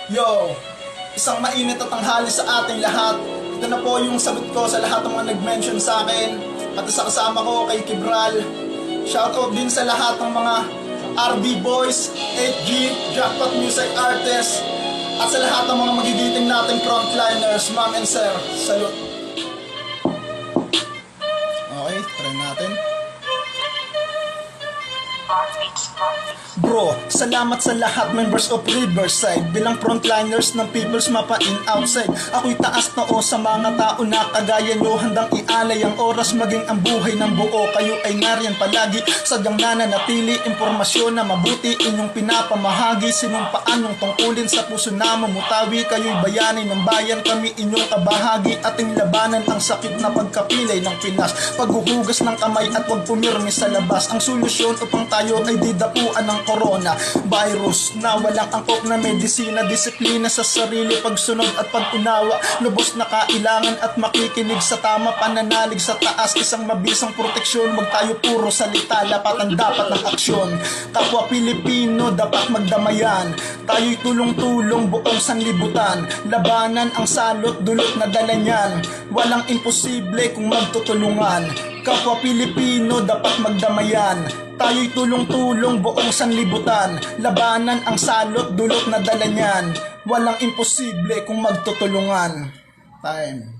Yo, isang mainit at tanghali sa ating lahat. Ito na po yung sagot ko sa lahat ng mga nag-mention sa akin. At sa kasama ko kay Kibral. Shoutout din sa lahat ng mga RB Boys, 8G, Jackpot Music Artists, at sa lahat ng mga magigiting nating frontliners, ma'am and sir. Salute. Okay, try natin. Bro, salamat sa lahat members of Riverside. Bilang frontliners ng people's mapa in outside, ako'y taas noo sa mga tao na kagaya nyo. Handang ialay ang oras maging ang buhay ng buo. Kayo ay nariyan palagi, sadyang nananatili. Impormasyon na mabuti inyong pinapamahagi. Sinumpaan yung tungkulin sa puso na mamutawi. Kayo'y bayani ng bayan, kami inyong kabahagi. Ating labanan ang sakit na pagkapilay ng Pinas. Paghuhugas ng kamay at huwag pumirmi sa labas. Ang solusyon upang tayo ay didapuan ng corona virus na walang angkop na medisina. Disiplina sa sarili, pagsunod at pag-unawa. Lubos na kailangan at makikinig sa tama. Pananalig sa taas, isang mabisang proteksyon. Huwag tayo puro salita, lapatan dapat ng aksyon. Kapwa Pilipino dapat magdamayan. Tayo'y tulong-tulong buong sanlibutan. Labanan ang salot, dulot na dala niyan. Walang imposible kung magtutulungan. Kapwa Pilipino dapat magdamayan. Tayo'y tulong-tulong buong sanlibutan. Labanan ang salot, dulot na dala niyan. Walang imposible kung magtutulungan. Time.